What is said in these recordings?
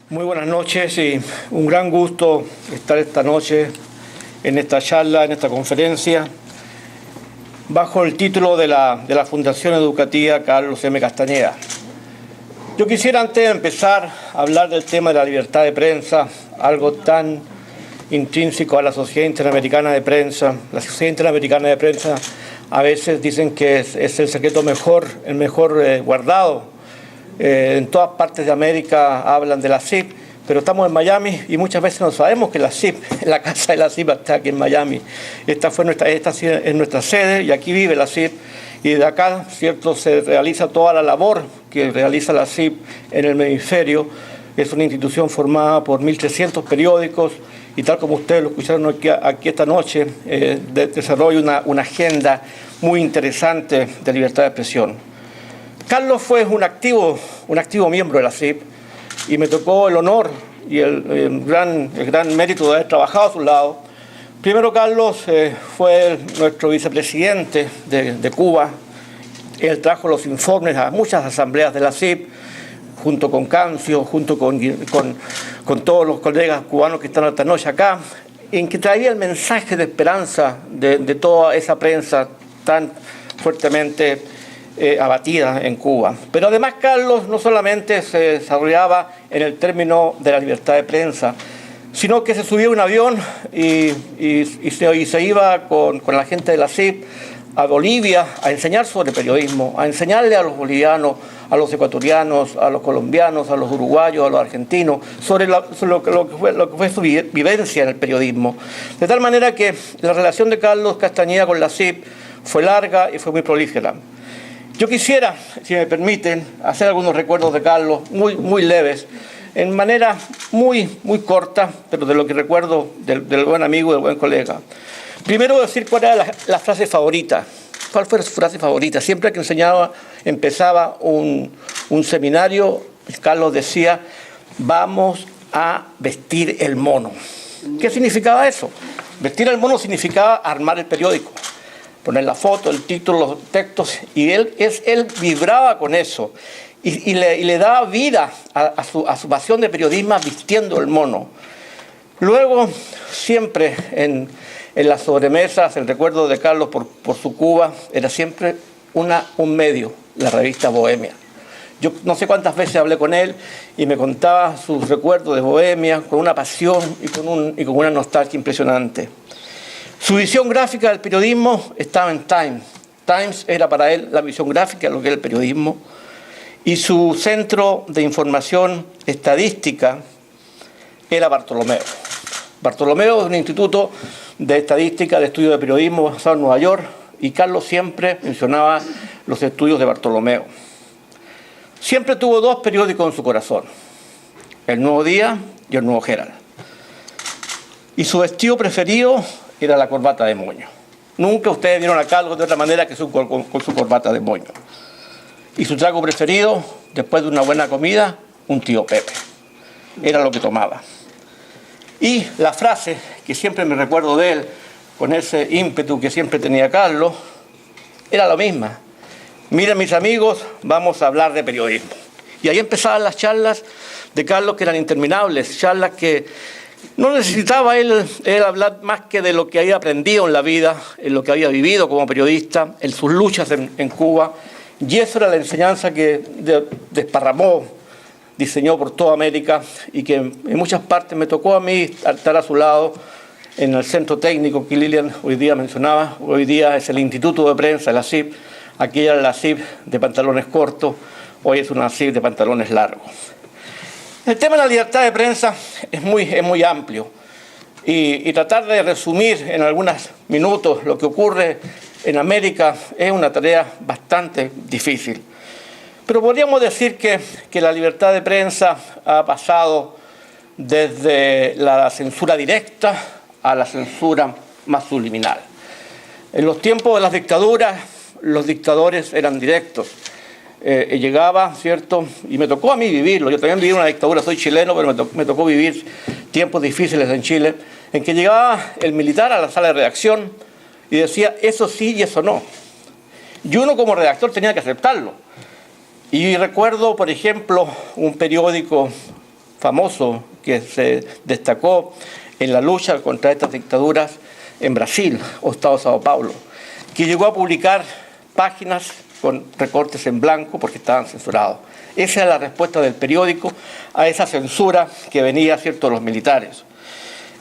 Muy buenas noches y un gran gusto estar esta noche en esta charla, en esta conferencia, bajo el título de la Fundación Educativa Carlos M. Castañeda. Yo quisiera, antes de empezar, hablar del tema de la libertad de prensa, algo tan intrínseco a la Sociedad Interamericana de Prensa. La Sociedad Interamericana de Prensa a veces dicen que es el secreto el mejor guardado. En todas partes de América hablan de la CIP, pero estamos en Miami y muchas veces no sabemos que la CIP, la casa de la CIP está aquí en Miami. Esta es nuestra sede y aquí vive la CIP. Y de acá, ¿cierto?, se realiza toda la labor que realiza la CIP en el hemisferio. Es una institución formada por 1.300 periódicos y, tal como ustedes lo escucharon aquí esta noche, desarrolla una agenda muy interesante de libertad de expresión. Carlos fue un activo miembro de la CIP y me tocó el honor y el gran mérito de haber trabajado a su lado. Primero, Carlos fue nuestro vicepresidente de Cuba. Él trajo los informes a muchas asambleas de la CIP, junto con Cancio, junto con todos los colegas cubanos que están esta noche acá, en que traía el mensaje de esperanza de toda esa prensa tan fuertemente abatida en Cuba. Pero además Carlos no solamente se desarrollaba en el término de la libertad de prensa, sino que se subía a un avión y se iba con la gente de la CIP a Bolivia a enseñar sobre periodismo, a enseñarle a los bolivianos, a los ecuatorianos, a los colombianos, a los uruguayos, a los argentinos, sobre lo que fue su vivencia en el periodismo. De tal manera que la relación de Carlos Castañeda con la CIP fue larga y fue muy prolífera. Yo quisiera, si me permiten, hacer algunos recuerdos de Carlos, muy leves, en manera muy corta, pero de lo que recuerdo del buen amigo, del buen colega. Primero decir cuál era la frase favorita. ¿Cuál fue su frase favorita? Siempre que empezaba un seminario, Carlos decía: vamos a vestir el mono. ¿Qué significaba eso? Vestir el mono significaba armar el periódico, poner la foto, el título, los textos, y él vibraba con eso y le daba vida a su pasión de periodismo vistiendo el mono. Luego, siempre en las sobremesas, el recuerdo de Carlos por su Cuba era siempre un medio, la revista Bohemia. Yo no sé cuántas veces hablé con él y me contaba sus recuerdos de Bohemia con una pasión y con una nostalgia impresionante. Su visión gráfica del periodismo estaba en Times. Times era para él la visión gráfica de lo que era el periodismo. Y su centro de información estadística era Bartolomeo. Bartolomeo es un instituto de estadística, de estudio de periodismo basado en Nueva York, y Carlos siempre mencionaba los estudios de Bartolomeo. Siempre tuvo dos periódicos en su corazón: El Nuevo Día y El Nuevo Herald. Y su vestido preferido era la corbata de moño. Nunca ustedes vieron a Carlos de otra manera que con su corbata de moño. Y su trago preferido, después de una buena comida, un tío Pepe. Era lo que tomaba. Y la frase que siempre me recuerdo de él, con ese ímpetu que siempre tenía Carlos, era la misma: miren, mis amigos, vamos a hablar de periodismo. Y ahí empezaban las charlas de Carlos, que eran interminables, charlas que no necesitaba él hablar más que de lo que había aprendido en la vida, en lo que había vivido como periodista, en sus luchas en Cuba. Y eso era la enseñanza que desparramó, diseñó por toda América, y que en muchas partes me tocó a mí estar a su lado en el centro técnico que Lilian hoy día mencionaba. Hoy día es el Instituto de Prensa, la CIP. Aquí era la CIP de pantalones cortos, hoy es una CIP de pantalones largos. El tema de la libertad de prensa es muy amplio, y tratar de resumir en algunos minutos lo que ocurre en América es una tarea bastante difícil. Pero podríamos decir que la libertad de prensa ha pasado desde la censura directa a la censura más subliminal. En los tiempos de las dictaduras, los dictadores eran directos. Llegaba, ¿cierto? Y me tocó a mí vivirlo. Yo también viví una dictadura, soy chileno, pero me tocó vivir tiempos difíciles en Chile, en que llegaba el militar a la sala de redacción y decía eso sí y eso no. Y uno como redactor tenía que aceptarlo. Y recuerdo, por ejemplo, un periódico famoso que se destacó en la lucha contra estas dictaduras en Brasil, o Estado de Sao Paulo, que llegó a publicar páginas con recortes en blanco porque estaban censurados. Esa es la respuesta del periódico a esa censura que venía, ¿cierto?, de los militares.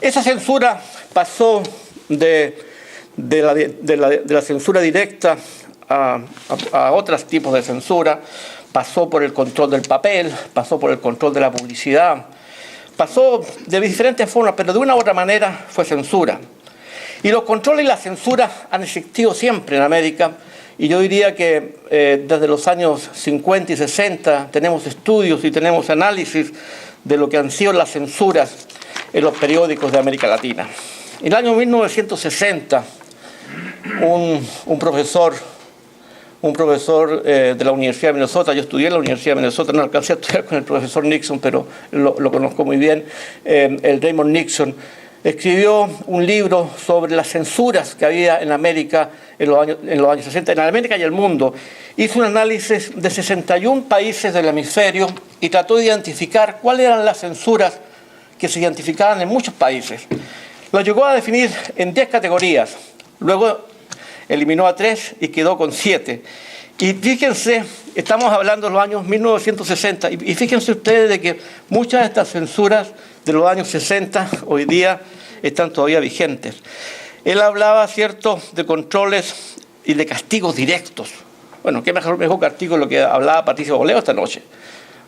Esa censura pasó de la censura directa a otros tipos de censura, pasó por el control del papel, pasó por el control de la publicidad, pasó de diferentes formas, pero de una u otra manera fue censura. Y los controles y la censura han existido siempre en América, y yo diría que desde los años 50 y 60 tenemos estudios y tenemos análisis de lo que han sido las censuras en los periódicos de América Latina. En el año 1960, un profesor de la Universidad de Minnesota, yo estudié en la Universidad de Minnesota, no alcancé a estudiar con el profesor Nixon, pero lo conozco muy bien, el Raymond Nixon, escribió un libro sobre las censuras que había en América en los años 60, en América y el mundo. Hizo un análisis de 61 países del hemisferio y trató de identificar cuáles eran las censuras que se identificaban en muchos países. Lo llegó a definir en 10 categorías, luego eliminó a 3 y quedó con 7. Y fíjense, estamos hablando de los años 1960, y fíjense ustedes de que muchas de estas censuras de los años 60 hoy día están todavía vigentes. Él hablaba, ¿cierto?, de controles y de castigos directos. Bueno, qué mejor castigo lo que hablaba Patricio Boleo esta noche.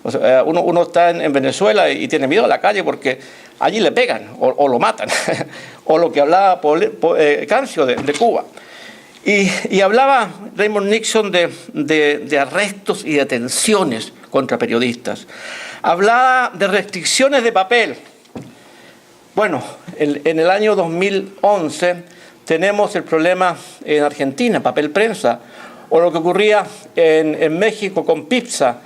O sea, uno está en Venezuela y tiene miedo a la calle porque allí le pegan o lo matan. O lo que hablaba Cancio de Cuba. Y hablaba Raymond Nixon de arrestos y detenciones contra periodistas. Hablaba de restricciones de papel. Bueno, en el año 2011 tenemos el problema en Argentina, papel prensa, o lo que ocurría en México con Pizza.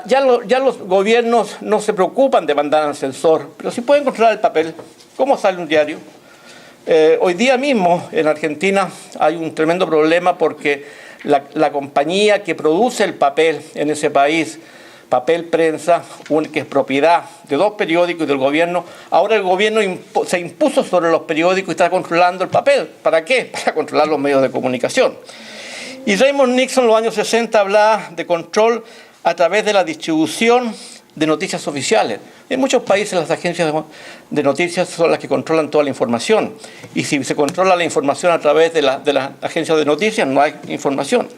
Ya los gobiernos no se preocupan de mandar al censor, pero sí pueden controlar el papel. ¿Cómo sale un diario? Hoy día mismo en Argentina hay un tremendo problema porque la compañía que produce el papel en ese país, Papel Prensa, que es propiedad de 2 periódicos y del gobierno, ahora el gobierno se impuso sobre los periódicos y está controlando el papel. ¿Para qué? Para controlar los medios de comunicación. Y Raymond Nixon en los años 60 hablaba de control a través de la distribución de noticias oficiales. En muchos países las agencias de noticias son las que controlan toda la información. Y si se controla la información a través de las agencias de noticias, no hay información.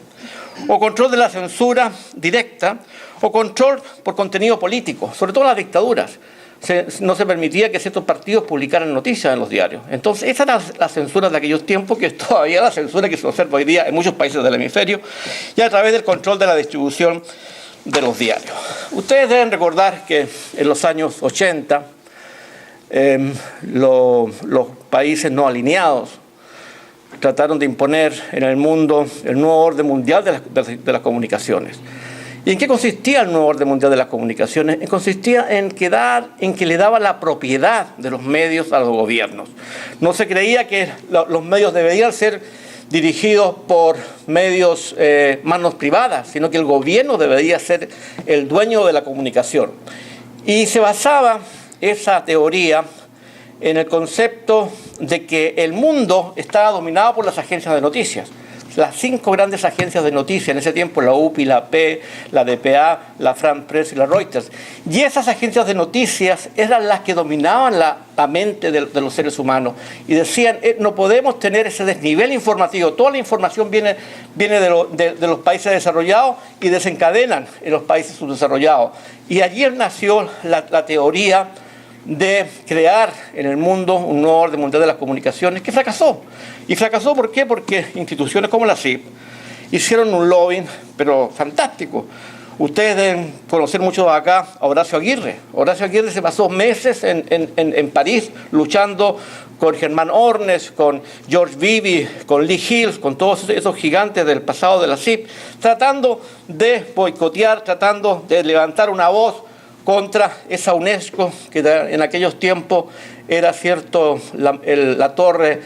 O control de la censura directa, o control por contenido político, sobre todo en las dictaduras. No se permitía que ciertos partidos publicaran noticias en los diarios. Entonces, esa era la censura de aquellos tiempos, que es todavía la censura que se observa hoy día en muchos países del hemisferio, y a través del control de la distribución de los diarios. Ustedes deben recordar que en los años 80 los países no alineados trataron de imponer en el mundo el nuevo orden mundial de las comunicaciones. ¿Y en qué consistía el nuevo orden mundial de las comunicaciones? Consistía en que le daba la propiedad de los medios a los gobiernos. No se creía que los medios deberían ser dirigidos por medios manos privadas, sino que el gobierno debería ser el dueño de la comunicación. Y se basaba esa teoría en el concepto de que el mundo estaba dominado por las agencias de noticias. Las 5 grandes agencias de noticias en ese tiempo, la UPI, la AP, la DPA, la France Press y la Reuters. Y esas agencias de noticias eran las que dominaban la mente de los seres humanos. Y decían, no podemos tener ese desnivel informativo. Toda la información viene de los países desarrollados y desencadenan en los países subdesarrollados. Y allí nació la teoría de crear en el mundo un nuevo orden mundial de las comunicaciones que fracasó. ¿Y fracasó por qué? Porque instituciones como la CIP hicieron un lobbying, pero fantástico. Ustedes deben conocer mucho acá a Horacio Aguirre. Horacio Aguirre se pasó meses en París luchando con Germán Ornes, con George Beebe, con Lee Hills, con todos esos gigantes del pasado de la CIP, tratando de boicotear, tratando de levantar una voz contra esa UNESCO que en aquellos tiempos era, cierto, la torre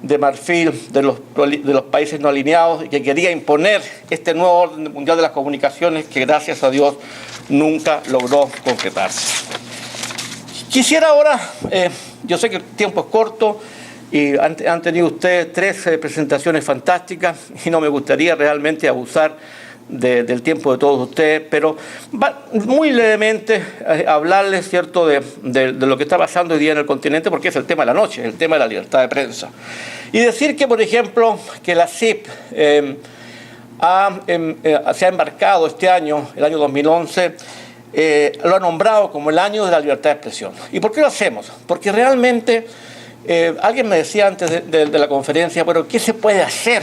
de marfil de los países no alineados, y que quería imponer este nuevo orden mundial de las comunicaciones que, gracias a Dios, nunca logró concretarse. Quisiera ahora, yo sé que el tiempo es corto y han tenido ustedes 3 presentaciones fantásticas y no me gustaría realmente abusar del tiempo de todos ustedes, pero muy levemente hablarles, ¿cierto?, de lo que está pasando hoy día en el continente, porque es el tema de la noche, el tema de la libertad de prensa. Y decir que, por ejemplo, que la CIP se ha embarcado este año, el año 2011, lo ha nombrado como el año de la libertad de expresión. ¿Y por qué lo hacemos? Porque realmente, alguien me decía antes de la conferencia, pero ¿qué se puede hacer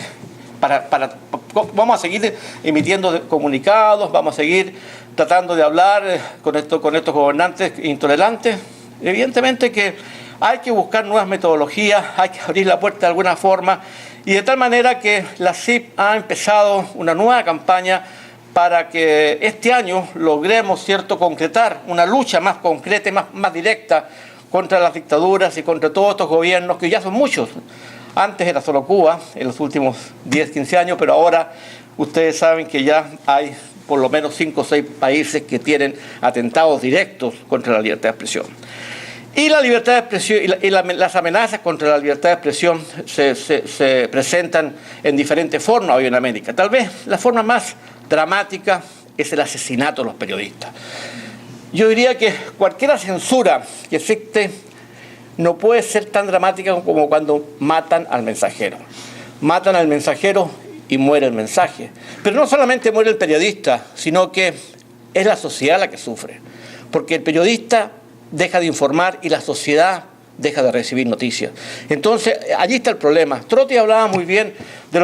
vamos a seguir emitiendo comunicados, vamos a seguir tratando de hablar con estos gobernantes intolerantes? Evidentemente que hay que buscar nuevas metodologías, hay que abrir la puerta de alguna forma, y de tal manera que la CIP ha empezado una nueva campaña para que este año logremos, ¿cierto?, concretar una lucha más concreta y más directa contra las dictaduras y contra todos estos gobiernos, que ya son muchos. Antes era solo Cuba, en los últimos 10, 15 años, pero ahora ustedes saben que ya hay por lo menos 5 o 6 países que tienen atentados directos contra la libertad de expresión. Y la libertad de expresión y las amenazas contra la libertad de expresión se presentan en diferentes formas hoy en América. Tal vez la forma más dramática es el asesinato de los periodistas. Yo diría que cualquier censura que existe no puede ser tan dramática como cuando matan al mensajero. Matan al mensajero y muere el mensaje. Pero no solamente muere el periodista, sino que es la sociedad la que sufre. Porque el periodista deja de informar y la sociedad deja de recibir noticias. Entonces, allí está el problema. Trotti hablaba muy bien de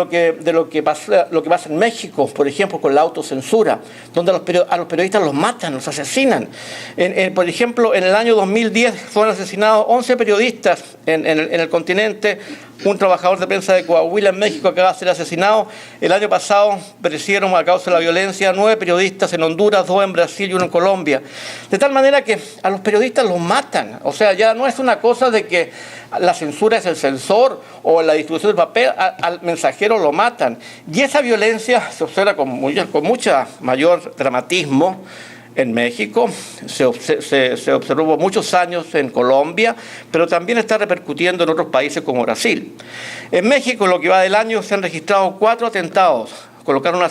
lo que pasa en México, por ejemplo, con la autocensura, donde a los periodistas los matan, los asesinan. Por ejemplo, en el año 2010 fueron asesinados 11 periodistas en el continente. Un trabajador de prensa de Coahuila, en México, acaba de ser asesinado. El año pasado perecieron a causa de la violencia 9 periodistas en Honduras, 2 en Brasil y 1 en Colombia. De tal manera que a los periodistas los matan. O sea, ya no es una cosa de que la censura es el censor o la distribución del papel, al mensajero lo matan. Y esa violencia se observa con mucha mayor dramatismo en México, se observó muchos años en Colombia, pero también está repercutiendo en otros países como Brasil. En México, en lo que va del año, se han registrado 4 atentados. Colocaron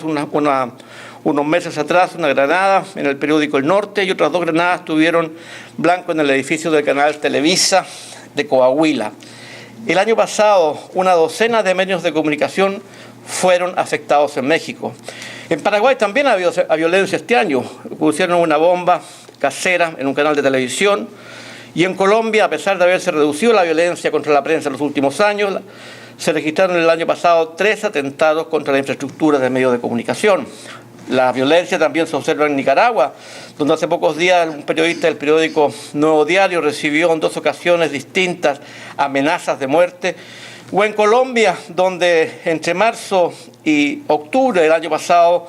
unos meses atrás una granada en el periódico El Norte y otras 2 granadas tuvieron blanco en el edificio del canal Televisa de Coahuila. El año pasado, una docena de medios de comunicación fueron afectados en México. En Paraguay también ha habido violencia este año. Pusieron una bomba casera en un canal de televisión. Y en Colombia, a pesar de haberse reducido la violencia contra la prensa en los últimos años, se registraron el año pasado 3 atentados contra la infraestructura de medios de comunicación. La violencia también se observa en Nicaragua, donde hace pocos días un periodista del periódico Nuevo Diario recibió en 2 ocasiones distintas amenazas de muerte. O en Colombia, donde entre marzo y octubre del año pasado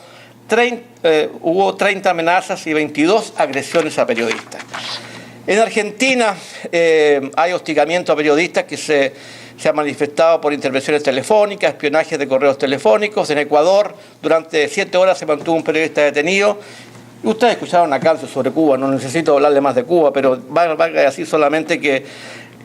hubo 30 amenazas y 22 agresiones a periodistas. En Argentina hay hostigamiento a periodistas que se ha manifestado por intervenciones telefónicas, espionaje de correos telefónicos. En Ecuador, durante 7 horas se mantuvo un periodista detenido. Ustedes escucharon acá sobre Cuba, no necesito hablarle más de Cuba, pero valga decir solamente que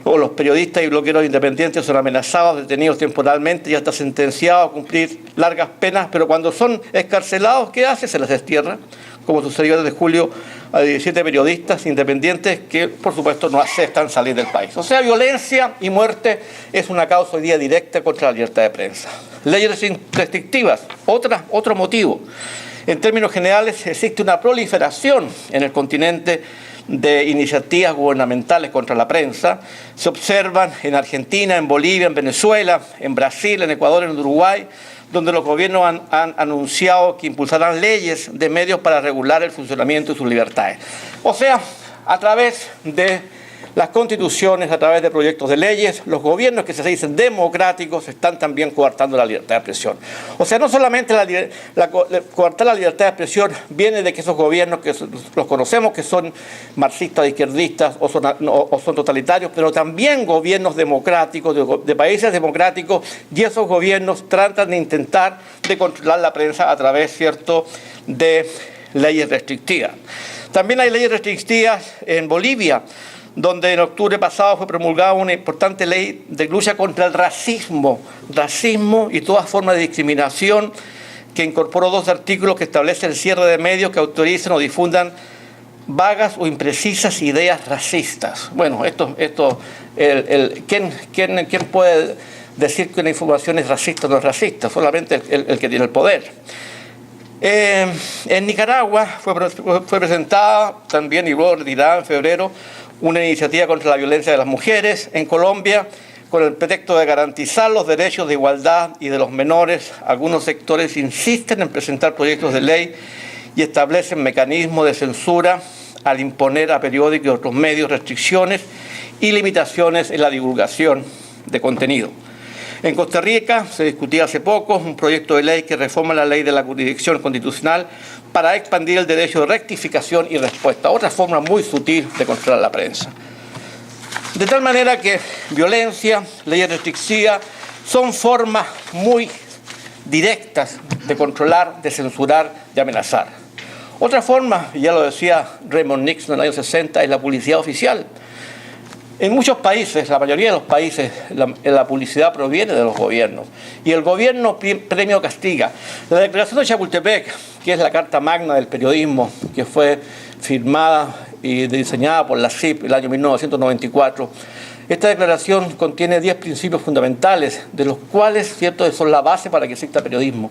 los periodistas y blogueros independientes son amenazados, detenidos temporalmente, ya está sentenciado a cumplir largas penas, pero cuando son excarcelados, ¿qué hace? Se les destierra, como sucedió desde julio a 17 periodistas independientes que, por supuesto, no aceptan salir del país. O sea, violencia y muerte es una causa hoy día directa contra la libertad de prensa. Leyes restrictivas, otro motivo. En términos generales, existe una proliferación en el continente de iniciativas gubernamentales contra la prensa. Se observan en Argentina, en Bolivia, en Venezuela, en Brasil, en Ecuador, en Uruguay, donde los gobiernos han anunciado que impulsarán leyes de medios para regular el funcionamiento de sus libertades. O sea, a través de las constituciones, a través de proyectos de leyes, los gobiernos que se dicen democráticos están también coartando la libertad de expresión. O sea, no solamente coartar la libertad de expresión viene de que esos gobiernos, que los conocemos, que son marxistas, izquierdistas o son totalitarios, pero también gobiernos democráticos, de países democráticos, y esos gobiernos tratan de intentar de controlar la prensa a través, ¿cierto?, de leyes restrictivas. También hay leyes restrictivas en Bolivia, donde en octubre pasado fue promulgada una importante ley de lucha contra el racismo y todas formas de discriminación, que incorporó 2 artículos que establecen el cierre de medios que autoricen o difundan vagas o imprecisas ideas racistas. Bueno, ¿quién puede decir que una información es racista o no es racista? Solamente el que tiene el poder. En Nicaragua fue presentada también, y luego retirada en febrero, una iniciativa contra la violencia de las mujeres. En Colombia, con el pretexto de garantizar los derechos de igualdad y de los menores, algunos sectores insisten en presentar proyectos de ley y establecen mecanismos de censura al imponer a periódicos y otros medios restricciones y limitaciones en la divulgación de contenido. En Costa Rica se discutía hace poco un proyecto de ley que reforma la ley de la jurisdicción constitucional para expandir el derecho de rectificación y respuesta, otra forma muy sutil de controlar la prensa. De tal manera que violencia, leyes restrictivas, son formas muy directas de controlar, de censurar, de amenazar. Otra forma, y ya lo decía Raymond Nixon en el año 60, es la publicidad oficial. En muchos países, la mayoría de los países, la publicidad proviene de los gobiernos y el gobierno premia o castiga. La Declaración de Chapultepec, que es la carta magna del periodismo, que fue firmada y diseñada por la CIP en el año 1994, esta declaración contiene 10 principios fundamentales, de los cuales, cierto, son la base para que exista periodismo.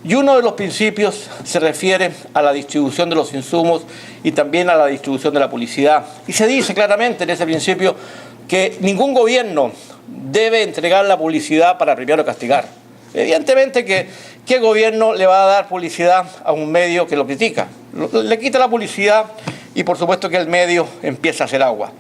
Y uno de los principios se refiere a la distribución de los insumos y también a la distribución de la publicidad. Y se dice claramente en ese principio que ningún gobierno debe entregar la publicidad para premiar o castigar. Evidentemente que ¿qué gobierno le va a dar publicidad a un medio que lo critica? Le quita la publicidad y por supuesto que el medio empieza a hacer agua.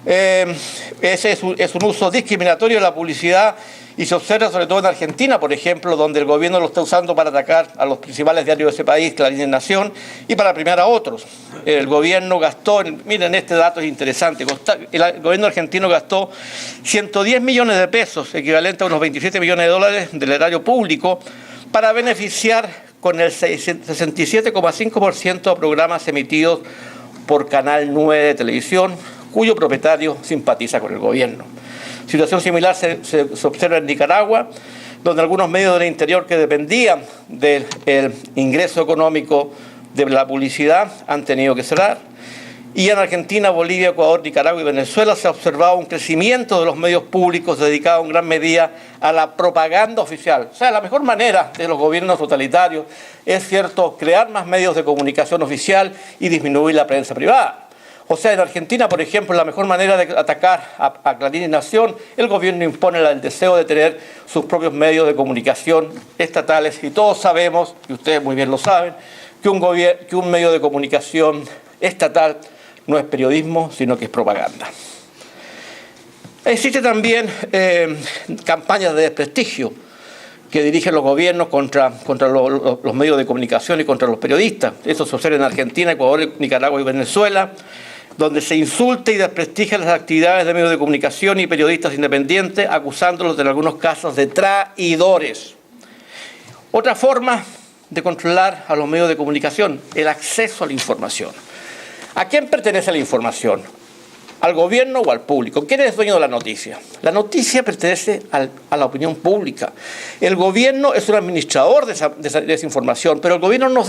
Ese es un uso discriminatorio de la publicidad y se observa sobre todo en Argentina, por ejemplo, donde el gobierno lo está usando para atacar a los principales diarios de ese país, Clarín y Nación, y para premiar a otros. El gobierno gastó, miren, este dato es interesante, el gobierno argentino gastó 110 millones de pesos, equivalente a unos 27 millones de dólares del erario público, para beneficiar con el 67,5% a programas emitidos por Canal 9 de televisión, cuyo propietario simpatiza con el gobierno. Situación similar se observa en Nicaragua, donde algunos medios del interior que dependían del ingreso económico de la publicidad han tenido que cerrar. Y en Argentina, Bolivia, Ecuador, Nicaragua y Venezuela se ha observado un crecimiento de los medios públicos dedicado en gran medida a la propaganda oficial. O sea, la mejor manera de los gobiernos totalitarios es, cierto, crear más medios de comunicación oficial y disminuir la prensa privada. O sea, en Argentina, por ejemplo, la mejor manera de atacar a Clarín y Nación, el gobierno impone el deseo de tener sus propios medios de comunicación estatales, y todos sabemos, y ustedes muy bien lo saben, que un medio de comunicación estatal no es periodismo, sino que es propaganda. Existen también campañas de desprestigio que dirigen los gobiernos contra los medios de comunicación y contra los periodistas. Eso se observa en Argentina, Ecuador, Nicaragua y Venezuela, donde se insulta y desprestigia las actividades de medios de comunicación y periodistas independientes, acusándolos en algunos casos de traidores. Otra forma de controlar a los medios de comunicación, el acceso a la información. ¿A quién pertenece la información? ¿Al gobierno o al público? ¿Quién es dueño de la noticia? La noticia pertenece a la opinión pública. El gobierno es un administrador de esa información, pero el gobierno no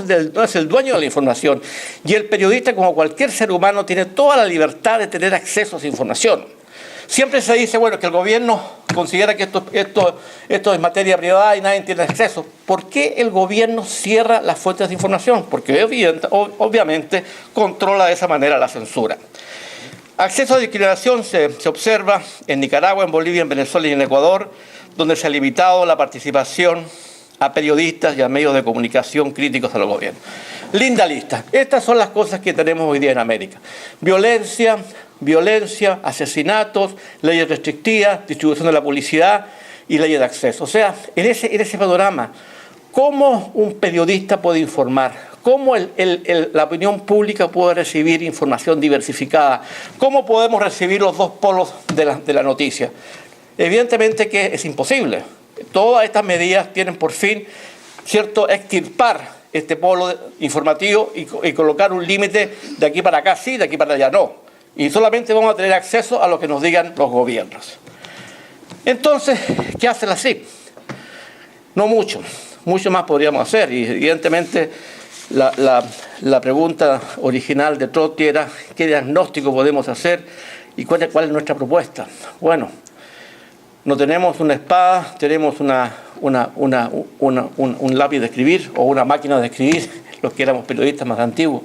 es el dueño de la información. Y el periodista, como cualquier ser humano, tiene toda la libertad de tener acceso a esa información. Siempre se dice, bueno, que el gobierno considera que esto es materia privada y nadie tiene acceso. ¿Por qué el gobierno cierra las fuentes de información? Porque obviamente controla de esa manera la censura. Acceso a discriminación se observa en Nicaragua, en Bolivia, en Venezuela y en Ecuador, donde se ha limitado la participación a periodistas y a medios de comunicación críticos a los gobiernos. Linda lista. Estas son las cosas que tenemos hoy día en América. Violencia, asesinatos, leyes restrictivas, distribución de la publicidad y leyes de acceso. O sea, en ese panorama, ¿cómo un periodista puede informar? ¿Cómo la opinión pública puede recibir información diversificada? ¿Cómo podemos recibir los dos polos de la noticia? Evidentemente que es imposible. Todas estas medidas tienen por fin, cierto, extirpar este polo informativo y colocar un límite de aquí para acá sí, de aquí para allá no. y solamente vamos a tener acceso a lo que nos digan los gobiernos. Entonces, ¿qué hace la CIP? No mucho, mucho más podríamos hacer, y evidentemente la pregunta original de Trotti era ¿qué diagnóstico podemos hacer y cuál es nuestra propuesta? Bueno, no tenemos una espada, tenemos un lápiz de escribir o una máquina de escribir, los que éramos periodistas más antiguos.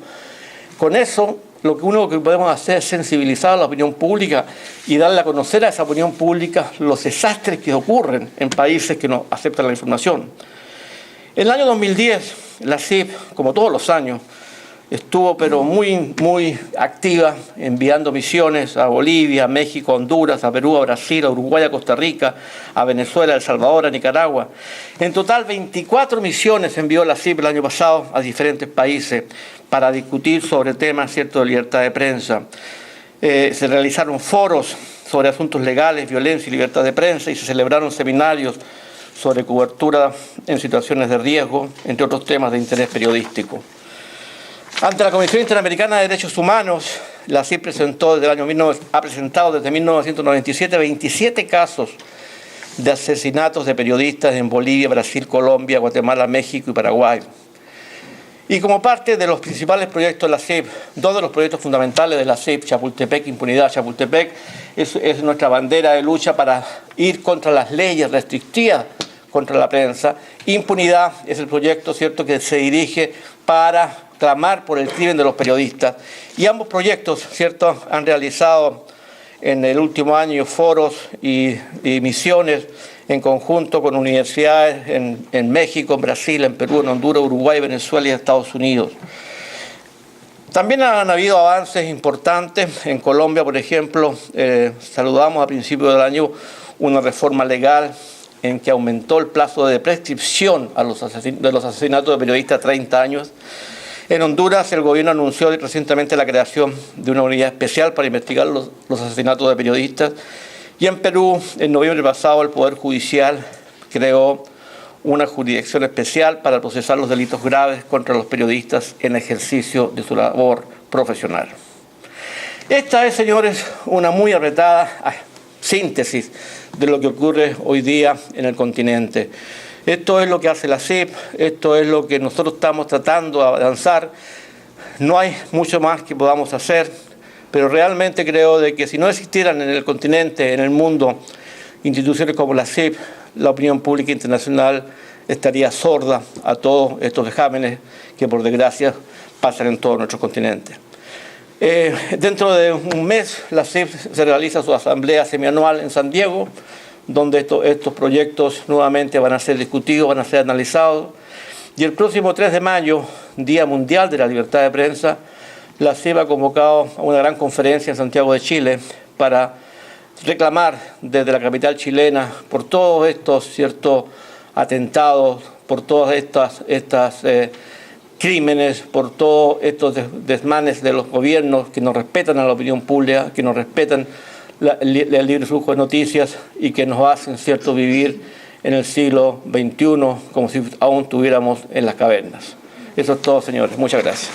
Con eso, lo único que podemos hacer es sensibilizar a la opinión pública y darle a conocer a esa opinión pública los desastres que ocurren en países que no aceptan la información. En el año 2010, la CIP, como todos los años, estuvo pero muy activa enviando misiones a Bolivia, a México, a Honduras, a Perú, a Brasil, a Uruguay, a Costa Rica, a Venezuela, a El Salvador, a Nicaragua. En total 24 misiones envió la CIP el año pasado a diferentes países para discutir sobre temas, ¿cierto?, de libertad de prensa. Se realizaron foros sobre asuntos legales, violencia y libertad de prensa, y se celebraron seminarios sobre cobertura en situaciones de riesgo, entre otros temas de interés periodístico. Ante la Comisión Interamericana de Derechos Humanos, la CIP ha presentado desde 1997 27 casos de asesinatos de periodistas en Bolivia, Brasil, Colombia, Guatemala, México y Paraguay. Y como parte de los principales proyectos de la CIP, dos de los proyectos fundamentales de la CIP, Chapultepec, Impunidad, Chapultepec, es nuestra bandera de lucha para ir contra las leyes restrictivas contra la prensa. Impunidad es el proyecto, ¿cierto?, que se dirige para clamar por el crimen de los periodistas. Y ambos proyectos, ¿cierto?, han realizado en el último año foros y misiones en conjunto con universidades en México, en Brasil, en Perú, en Honduras, Uruguay, Venezuela y Estados Unidos. También han habido avances importantes. En Colombia, por ejemplo, saludamos a principios del año una reforma legal en que aumentó el plazo de prescripción de los asesinatos de periodistas a 30 años. En Honduras, el gobierno anunció recientemente la creación de una unidad especial para investigar los asesinatos de periodistas. Y en Perú, en noviembre pasado, el Poder Judicial creó una jurisdicción especial para procesar los delitos graves contra los periodistas en ejercicio de su labor profesional. Esta es, señores, una muy apretada síntesis de lo que ocurre hoy día en el continente. Esto es lo que hace la CIP, esto es lo que nosotros estamos tratando de avanzar. No hay mucho más que podamos hacer, pero realmente creo de que si no existieran en el continente, en el mundo, instituciones como la CIP, la opinión pública internacional estaría sorda a todos estos vejámenes que por desgracia pasan en todo nuestro continente. Dentro de un mes la CIP se realiza su asamblea semianual en San Diego, donde estos proyectos nuevamente van a ser discutidos, van a ser analizados. Y el próximo 3 de mayo, Día Mundial de la Libertad de Prensa, la CIP ha convocado a una gran conferencia en Santiago de Chile para reclamar desde la capital chilena por todos estos ciertos atentados, por todas estas crímenes, por todos estos desmanes de los gobiernos que no respetan a la opinión pública, que no respetan el libre flujo de noticias y que nos hacen, ¿cierto?, vivir en el siglo XXI como si aún estuviéramos en las cavernas. Eso es todo, señores. Muchas gracias.